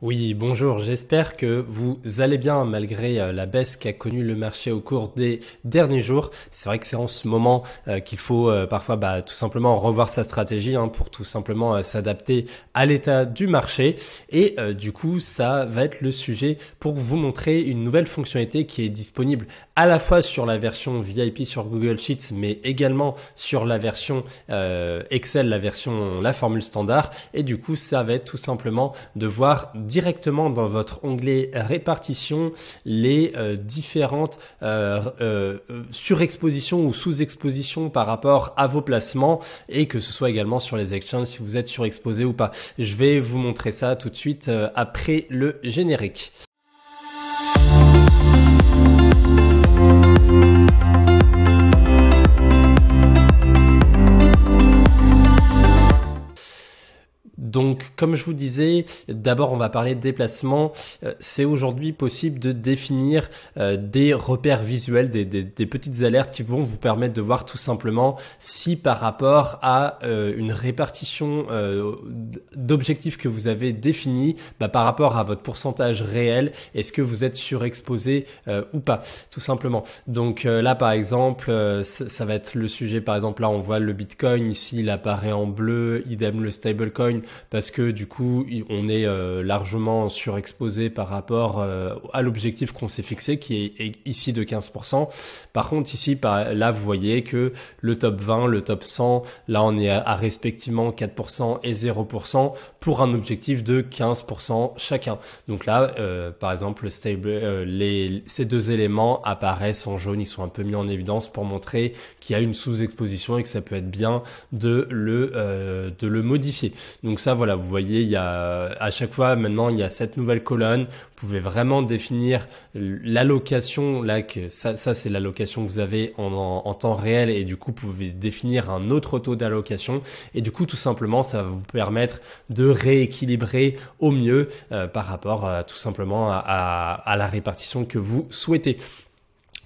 Oui, bonjour, j'espère que vous allez bien malgré la baisse qu'a connue le marché au cours des derniers jours. C'est vrai que c'est en ce moment qu'il faut parfois tout simplement revoir sa stratégie pour tout simplement s'adapter à l'état du marché. Et du coup, ça va être le sujet pour vous montrer une nouvelle fonctionnalité qui est disponible à la fois sur la version VIP sur Google Sheets, mais également sur la version Excel, la formule standard. Et du coup, ça va être tout simplement de voir directement dans votre onglet répartition les différentes surexpositions ou sous-expositions par rapport à vos placements, et que ce soit également sur les exchanges si vous êtes surexposé ou pas. Je vais vous montrer ça tout de suite après le générique. Donc, comme je vous disais, d'abord, on va parler de déplacement. C'est aujourd'hui possible de définir des repères visuels, des petites alertes qui vont vous permettre de voir tout simplement si par rapport à une répartition d'objectifs que vous avez définis, par rapport à votre pourcentage réel, est-ce que vous êtes surexposé ou pas, tout simplement. Donc là, par exemple, ça va être le sujet. Par exemple, là, on voit le Bitcoin. Ici, il apparaît en bleu, idem le stablecoin, parce que du coup on est largement surexposé par rapport à l'objectif qu'on s'est fixé, qui est ici de 15%. Par contre ici, là vous voyez que le top 20, le top 100, là on est à respectivement 4% et 0% pour un objectif de 15% chacun. Donc là par exemple ces deux éléments apparaissent en jaune, ils sont un peu mis en évidence pour montrer qu'il y a une sous-exposition et que ça peut être bien de le modifier. Donc ça, voilà, vous voyez, il y a à chaque fois maintenant il y a cette nouvelle colonne. Vous pouvez vraiment définir l'allocation là, que ça c'est l'allocation que vous avez en temps réel, et du coup vous pouvez définir un autre taux d'allocation, et du coup tout simplement ça va vous permettre de rééquilibrer au mieux par rapport tout simplement à la répartition que vous souhaitez.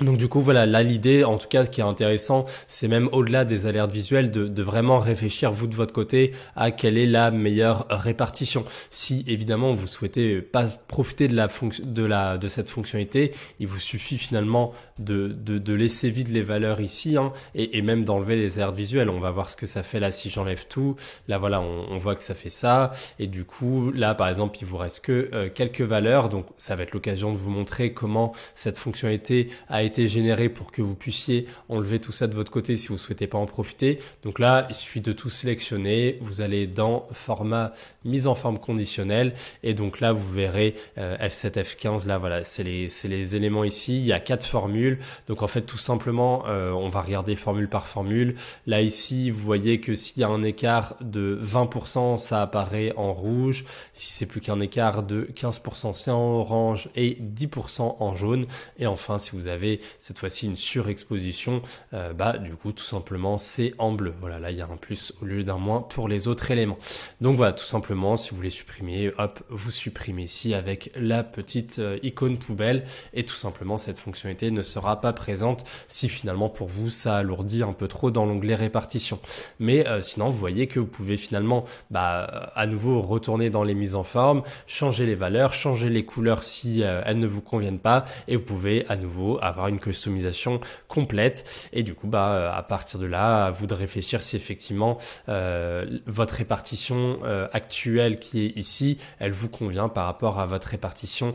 Donc du coup voilà, là l'idée en tout cas qui est intéressant, c'est même au-delà des alertes visuelles de vraiment réfléchir vous de votre côté à quelle est la meilleure répartition. Si évidemment vous souhaitez pas profiter de cette fonctionnalité, il vous suffit finalement de laisser vide les valeurs ici et même d'enlever les alertes visuelles. On va voir ce que ça fait là si j'enlève tout. Là voilà, on voit que ça fait ça, et du coup là par exemple il vous reste que quelques valeurs. Donc ça va être l'occasion de vous montrer comment cette fonctionnalité a été généré pour que vous puissiez enlever tout ça de votre côté si vous souhaitez pas en profiter. Donc là, il suffit de tout sélectionner. Vous allez dans format mise en forme conditionnelle, et donc là vous verrez F7, F15. Là voilà, c'est les éléments ici. Il y a 4 formules. Donc en fait tout simplement, on va regarder formule par formule. Là ici, vous voyez que s'il y a un écart de 20%, ça apparaît en rouge. Si c'est plus qu'un écart de 15%, c'est en orange, et 10% en jaune. Et enfin, si vous avez cette fois-ci une surexposition, du coup tout simplement c'est en bleu. Voilà, là il y a un plus au lieu d'un moins pour les autres éléments. Donc voilà, tout simplement si vous voulez supprimer, hop, vous supprimez ici avec la petite icône poubelle, et tout simplement cette fonctionnalité ne sera pas présente si finalement pour vous ça alourdit un peu trop dans l'onglet répartition. Mais sinon vous voyez que vous pouvez finalement à nouveau retourner dans les mises en forme, changer les valeurs, changer les couleurs si elles ne vous conviennent pas, et vous pouvez à nouveau avoir une customisation complète. Et du coup à partir de là, à vous de réfléchir si effectivement votre répartition actuelle qui est ici, elle vous convient par rapport à votre répartition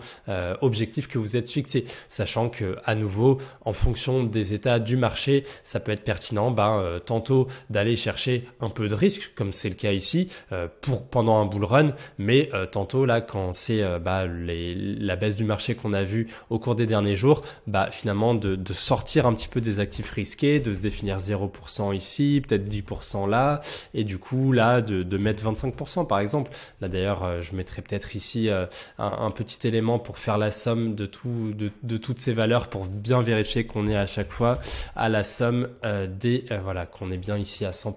objectif que vous êtes fixé, sachant que à nouveau en fonction des états du marché, ça peut être pertinent tantôt d'aller chercher un peu de risque comme c'est le cas ici pendant un bull run, mais tantôt là quand c'est la baisse du marché qu'on a vu au cours des derniers jours, finalement de sortir un petit peu des actifs risqués, de se définir 0% ici, peut-être 10% là, et du coup là de mettre 25% par exemple. Là d'ailleurs je mettrai peut-être ici un petit élément pour faire la somme de toutes ces valeurs, pour bien vérifier qu'on est à chaque fois à la somme qu'on est bien ici à 100%,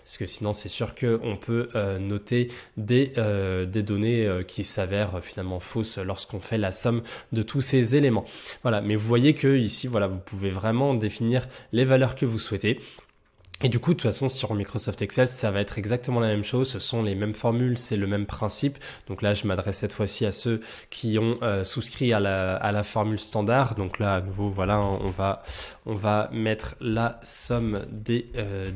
parce que sinon c'est sûr que on peut noter des données qui s'avèrent finalement fausses lorsqu'on fait la somme de tous ces éléments. Voilà, mais vous voyez que ici, voilà, vous pouvez vraiment définir les valeurs que vous souhaitez. Et du coup, de toute façon, sur Microsoft Excel, ça va être exactement la même chose. Ce sont les mêmes formules, c'est le même principe. Donc là, je m'adresse cette fois-ci à ceux qui ont souscrit à la formule standard. Donc là, à nouveau, voilà, on va mettre la somme des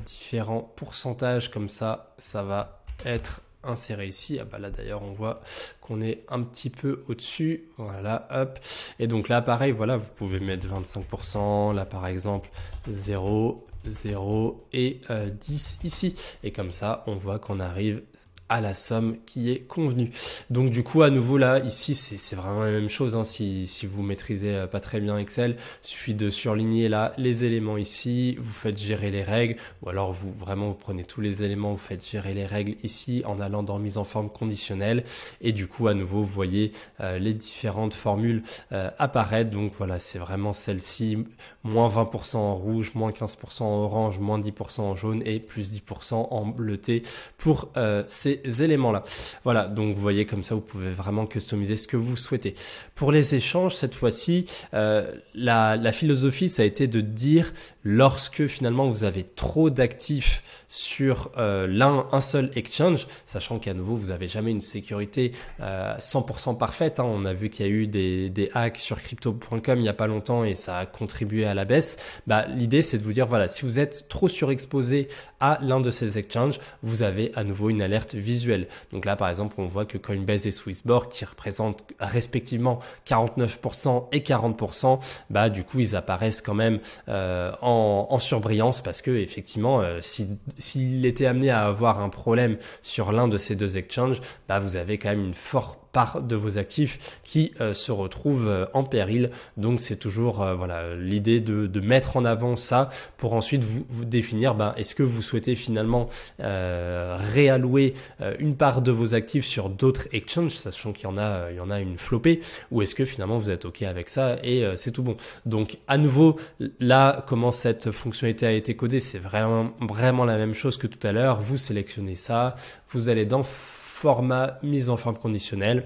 différents pourcentages. Comme ça va être inséré ici. Ah bah là d'ailleurs on voit qu'on est un petit peu au-dessus. Voilà, hop. Et donc là pareil, voilà, vous pouvez mettre 25%, là par exemple 0, 0 et 10 ici. Et comme ça, on voit qu'on arrive à la somme qui est convenue. Donc du coup, à nouveau là, ici, c'est vraiment la même chose. Hein. Si vous maîtrisez pas très bien Excel, il suffit de surligner là les éléments ici, vous faites gérer les règles, ou alors vous prenez tous les éléments, vous faites gérer les règles ici en allant dans mise en forme conditionnelle. Et du coup, à nouveau, vous voyez les différentes formules apparaître. Donc voilà, c'est vraiment celle-ci, moins 20% en rouge, moins 15% en orange, moins 10% en jaune et plus 10% en bleuté pour ces éléments-là. Voilà, donc vous voyez comme ça, vous pouvez vraiment customiser ce que vous souhaitez. Pour les échanges, cette fois-ci, la philosophie, ça a été de dire lorsque finalement vous avez trop d'actifs sur un seul exchange, sachant qu'à nouveau, vous n'avez jamais une sécurité 100% parfaite. Hein. On a vu qu'il y a eu des hacks sur crypto.com il n'y a pas longtemps et ça a contribué à la baisse. Bah, l'idée, c'est de vous dire, voilà, si vous êtes trop surexposé à l'un de ces exchanges, vous avez à nouveau une alerte visuelle. Donc là, par exemple, on voit que Coinbase et Swissborg, qui représentent respectivement 49% et 40%, bah, du coup, ils apparaissent quand même en surbrillance parce que effectivement, s'il était amené à avoir un problème sur l'un de ces deux exchanges, bah, vous avez quand même une forte part de vos actifs qui se retrouvent en péril. Donc c'est toujours voilà, l'idée de mettre en avant ça pour ensuite vous définir est-ce que vous souhaitez finalement réallouer une part de vos actifs sur d'autres exchanges, sachant qu'il y en a une flopée, ou est-ce que finalement vous êtes OK avec ça et c'est tout bon. Donc à nouveau, là, comment cette fonctionnalité a été codée, c'est vraiment la même chose que tout à l'heure. Vous sélectionnez ça, vous allez dans format mise en forme conditionnelle.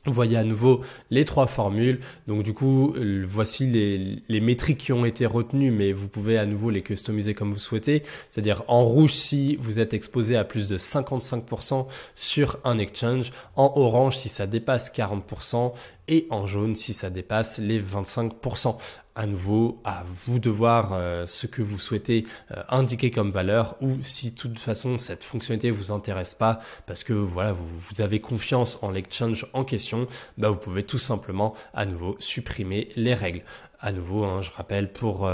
Vous voyez à nouveau les trois formules. Donc du coup, voici les métriques qui ont été retenues, mais vous pouvez à nouveau les customiser comme vous souhaitez. C'est-à-dire en rouge si vous êtes exposé à plus de 55% sur un exchange, en orange si ça dépasse 40% et en jaune si ça dépasse les 25%. À nouveau, à vous de voir ce que vous souhaitez indiquer comme valeur, ou si de toute façon cette fonctionnalité vous intéresse pas parce que voilà, vous avez confiance en l'exchange en question, vous pouvez tout simplement à nouveau supprimer les règles. À nouveau, je rappelle, pour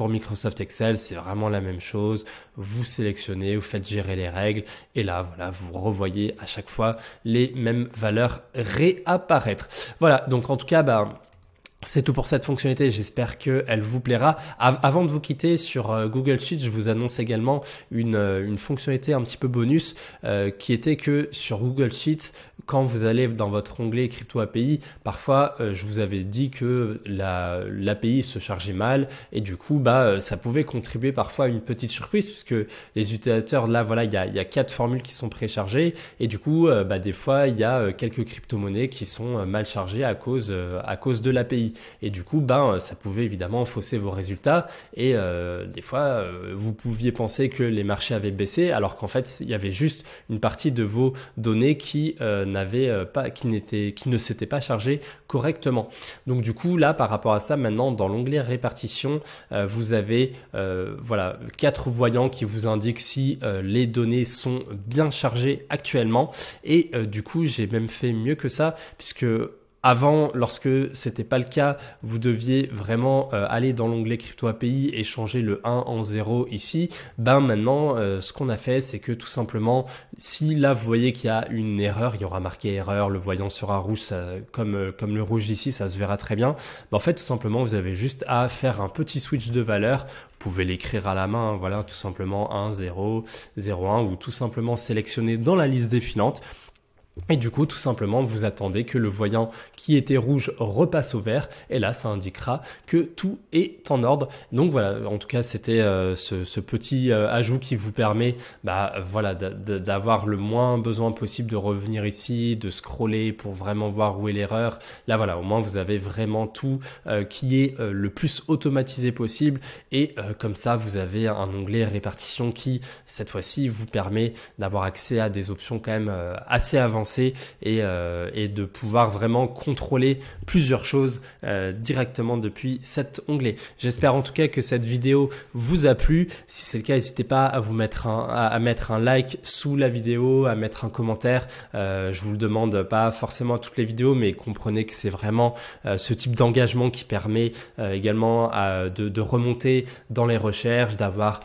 Microsoft Excel, c'est vraiment la même chose. Vous sélectionnez, vous faites gérer les règles et là, voilà, vous revoyez à chaque fois les mêmes valeurs réapparaître. Voilà, donc en tout cas, c'est tout pour cette fonctionnalité, j'espère qu'elle vous plaira. Avant de vous quitter sur Google Sheets, je vous annonce également une fonctionnalité un petit peu bonus qui était que sur Google Sheets, quand vous allez dans votre onglet Crypto API, parfois je vous avais dit que l'API se chargeait mal et du coup ça pouvait contribuer parfois à une petite surprise puisque les utilisateurs, là voilà, il y a 4 formules qui sont préchargées et du coup des fois il y a quelques crypto-monnaies qui sont mal chargées à cause de l'API. Et du coup, ça pouvait évidemment fausser vos résultats et des fois, vous pouviez penser que les marchés avaient baissé alors qu'en fait, il y avait juste une partie de vos données qui ne s'était pas chargée correctement. Donc du coup, là, par rapport à ça, maintenant, dans l'onglet répartition, vous avez 4 voyants qui vous indiquent si les données sont bien chargées actuellement. Et du coup, j'ai même fait mieux que ça puisque avant, lorsque c'était pas le cas, vous deviez vraiment aller dans l'onglet Crypto API et changer le 1 en 0 ici. Maintenant, ce qu'on a fait, c'est que tout simplement, si là vous voyez qu'il y a une erreur, il y aura marqué erreur, le voyant sera rouge, comme le rouge ici, ça se verra très bien. En fait, tout simplement, vous avez juste à faire un petit switch de valeur. Vous pouvez l'écrire à la main, voilà, tout simplement 1, 0, 0, 1 ou tout simplement sélectionner dans la liste défilante. Et du coup, tout simplement, vous attendez que le voyant qui était rouge repasse au vert. Et là, ça indiquera que tout est en ordre. Donc voilà, en tout cas, c'était ce petit ajout qui vous permet voilà, d'avoir le moins besoin possible de revenir ici, de scroller pour vraiment voir où est l'erreur. Là, voilà, au moins, vous avez vraiment tout qui est le plus automatisé possible. Et comme ça, vous avez un onglet répartition qui, cette fois-ci, vous permet d'avoir accès à des options quand même assez avancées et de pouvoir vraiment contrôler plusieurs choses directement depuis cet onglet. J'espère en tout cas que cette vidéo vous a plu. Si c'est le cas, n'hésitez pas à vous mettre à mettre un like sous la vidéo, à mettre un commentaire. Je vous le demande pas forcément à toutes les vidéos, mais comprenez que c'est vraiment ce type d'engagement qui permet également de remonter dans les recherches, d'avoir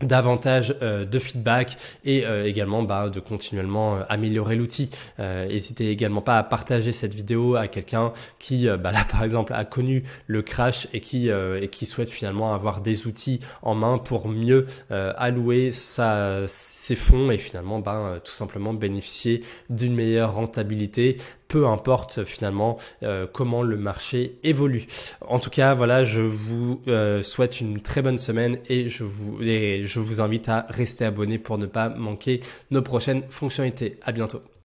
davantage de feedback et également de continuellement améliorer l'outil. N'hésitez également pas à partager cette vidéo à quelqu'un qui là par exemple a connu le crash et qui souhaite finalement avoir des outils en main pour mieux allouer ses fonds et finalement tout simplement bénéficier d'une meilleure rentabilité, peu importe finalement comment le marché évolue. En tout cas, voilà, je vous souhaite une très bonne semaine et je vous invite à rester abonné pour ne pas manquer nos prochaines fonctionnalités. À bientôt.